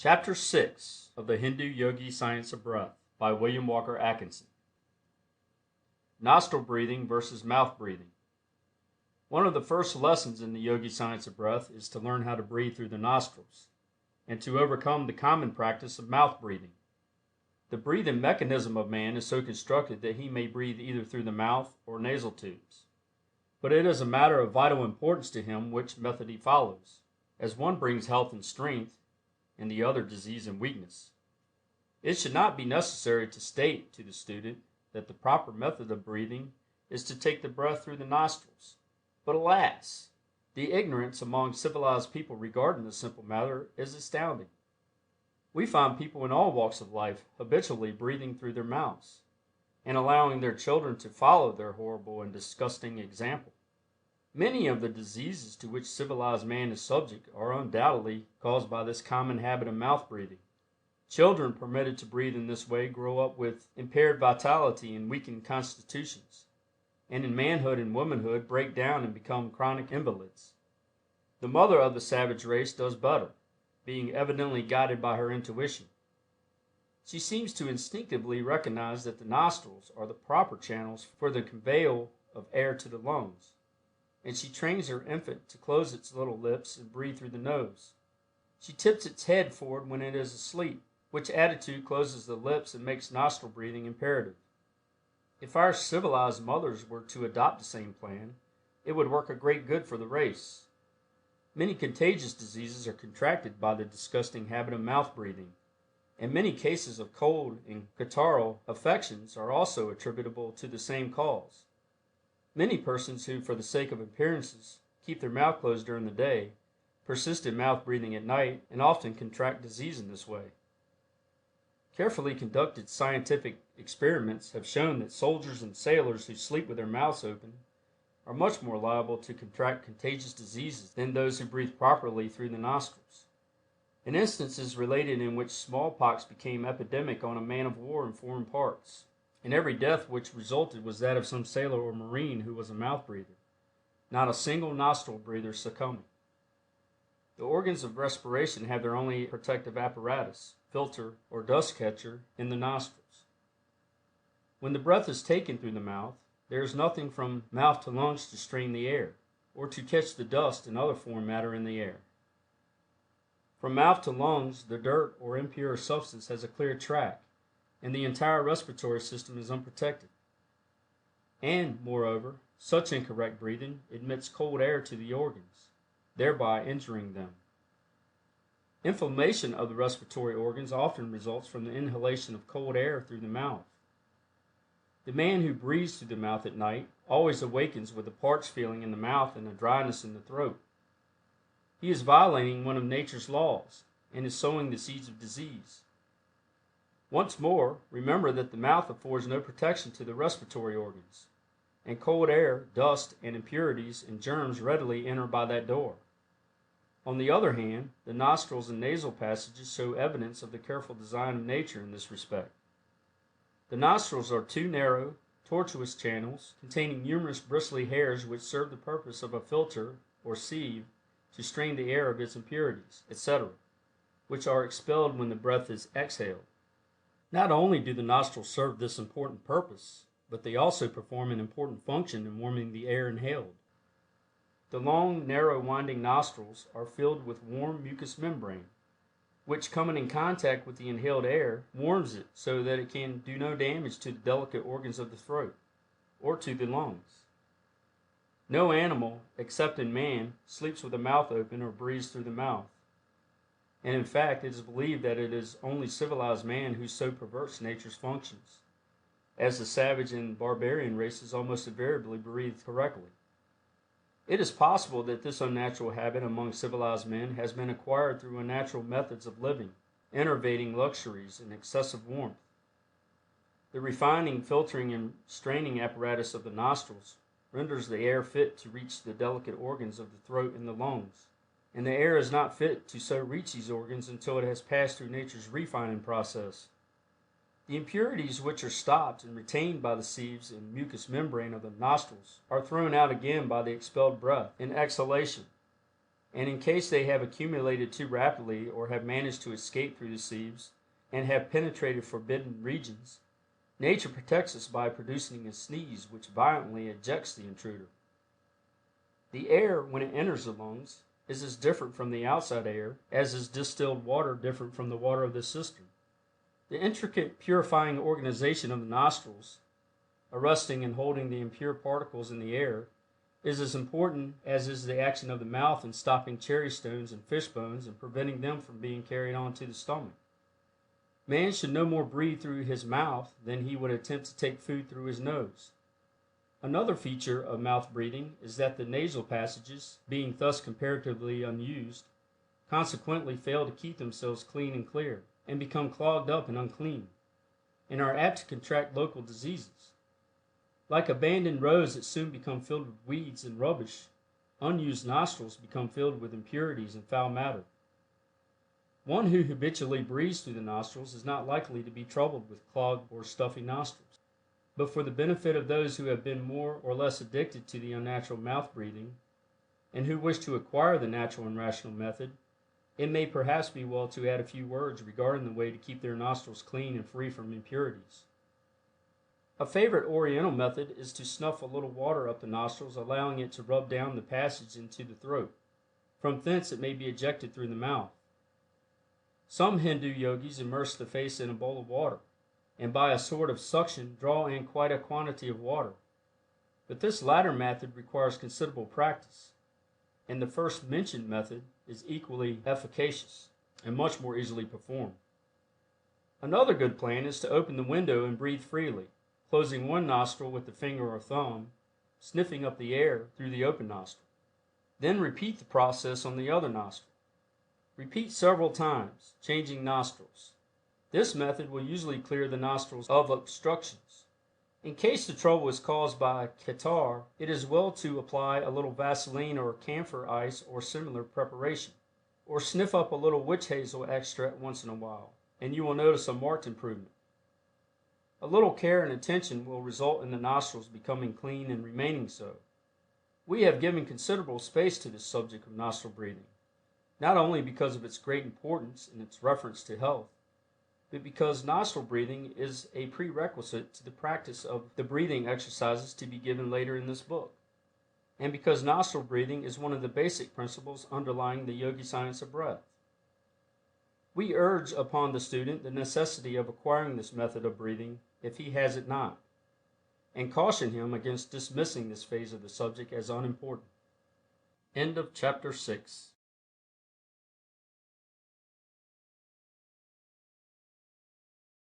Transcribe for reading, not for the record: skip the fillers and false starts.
Chapter 6 of the Hindu-Yogi Science of Breath by William Walker Atkinson. Nostril breathing versus mouth breathing. One of the first lessons in the Yogi Science of Breath is to learn how to breathe through the nostrils, and to overcome the common practice of mouth breathing. The breathing mechanism of man is so constructed that he may breathe either through the mouth or nasal tubes. But it is a matter of vital importance to him which method he follows, as one brings health and strength, and the other disease and weakness. It should not be necessary to state to the student that the proper method of breathing is to take the breath through the nostrils. But alas! The ignorance among civilized people regarding this simple matter is astounding. We find people in all walks of life habitually breathing through their mouths, and allowing their children to follow their horrible and disgusting example. Many of the diseases to which civilized man is subject are undoubtedly caused by this common habit of mouth breathing. Children permitted to breathe in this way grow up with impaired vitality and weakened constitutions, and in manhood and womanhood break down and become chronic invalids. The mother of the savage race does better, being evidently guided by her intuition. She seems to instinctively recognize that the nostrils are the proper channels for the conveyal of air to the lungs, and she trains her infant to close its little lips and breathe through the nose. She tips its head forward when it is asleep, which attitude closes the lips and makes nostril breathing imperative. If our civilized mothers were to adopt the same plan, it would work a great good for the race. Many contagious diseases are contracted by the disgusting habit of mouth breathing, and many cases of cold and catarrhal affections are also attributable to the same cause. Many persons who, for the sake of appearances, keep their mouth closed during the day, persist in mouth breathing at night and often contract disease in this way. Carefully conducted scientific experiments have shown that soldiers and sailors who sleep with their mouths open are much more liable to contract contagious diseases than those who breathe properly through the nostrils. An instance is related in which smallpox became epidemic on a man of war in foreign parts, and every death which resulted was that of some sailor or marine who was a mouth breather, not a single nostril breather succumbing. The organs of respiration have their only protective apparatus, filter, or dust catcher in the nostrils. When the breath is taken through the mouth, there is nothing from mouth to lungs to strain the air, or to catch the dust and other foreign matter in the air. From mouth to lungs, the dirt or impure substance has a clear track, and the entire respiratory system is unprotected. And, moreover, such incorrect breathing admits cold air to the organs, thereby injuring them. Inflammation of the respiratory organs often results from the inhalation of cold air through the mouth. The man who breathes through the mouth at night always awakens with a parched feeling in the mouth and a dryness in the throat. He is violating one of nature's laws, and is sowing the seeds of disease. Once more, remember that the mouth affords no protection to the respiratory organs, and cold air, dust, and impurities and germs readily enter by that door. On the other hand, the nostrils and nasal passages show evidence of the careful design of nature in this respect. The nostrils are two narrow, tortuous channels containing numerous bristly hairs which serve the purpose of a filter or sieve to strain the air of its impurities, etc., which are expelled when the breath is exhaled. Not only do the nostrils serve this important purpose, but they also perform an important function in warming the air inhaled. The long, narrow, winding nostrils are filled with warm mucous membrane, which, coming in contact with the inhaled air, warms it so that it can do no damage to the delicate organs of the throat, or to the lungs. No animal, except in man, sleeps with the mouth open or breathes through the mouth. And in fact, it is believed that it is only civilized man who so perverts nature's functions, as the savage and barbarian races almost invariably breathe correctly. It is possible that this unnatural habit among civilized men has been acquired through unnatural methods of living, enervating luxuries and excessive warmth. The refining, filtering, and straining apparatus of the nostrils renders the air fit to reach the delicate organs of the throat and the lungs, and the air is not fit to so reach these organs until it has passed through nature's refining process. The impurities which are stopped and retained by the sieves and mucous membrane of the nostrils are thrown out again by the expelled breath in exhalation. and in case they have accumulated too rapidly or have managed to escape through the sieves and have penetrated forbidden regions, nature protects us by producing a sneeze which violently ejects the intruder. The air, when it enters the lungs, is as different from the outside air as is distilled water different from the water of the cistern. The intricate purifying organization of the nostrils, arresting and holding the impure particles in the air, is as important as is the action of the mouth in stopping cherry stones and fish bones and preventing them from being carried on to the stomach. Man should no more breathe through his mouth than he would attempt to take food through his nose. Another feature of mouth breathing is that the nasal passages, being thus comparatively unused, consequently fail to keep themselves clean and clear, and become clogged up and unclean, and are apt to contract local diseases. Like abandoned roads that soon become filled with weeds and rubbish, unused nostrils become filled with impurities and foul matter. One who habitually breathes through the nostrils is not likely to be troubled with clogged or stuffy nostrils. But for the benefit of those who have been more or less addicted to the unnatural mouth breathing, and who wish to acquire the natural and rational method, it may perhaps be well to add a few words regarding the way to keep their nostrils clean and free from impurities. A favorite Oriental method is to snuff a little water up the nostrils, allowing it to rub down the passage into the throat. From thence it may be ejected through the mouth. Some Hindu-Yogis immerse the face in a bowl of water, and by a sort of suction draw in quite a quantity of water. But this latter method requires considerable practice, and the first mentioned method is equally efficacious and much more easily performed. Another good plan is to open the window and breathe freely, closing one nostril with the finger or thumb, sniffing up the air through the open nostril. Then repeat the process on the other nostril. Repeat several times, changing nostrils. This method will usually clear the nostrils of obstructions. In case the trouble is caused by catarrh, it is well to apply a little Vaseline or camphor ice or similar preparation, or sniff up a little witch hazel extract once in a while, and you will notice a marked improvement. A little care and attention will result in the nostrils becoming clean and remaining so. We have given considerable space to this subject of nostril breathing, not only because of its great importance in its reference to health, but because nostril breathing is a prerequisite to the practice of the breathing exercises to be given later in this book, and because nostril breathing is one of the basic principles underlying the yogi science of breath. We urge upon the student the necessity of acquiring this method of breathing if he has it not, and caution him against dismissing this phase of the subject as unimportant. End of Chapter 6.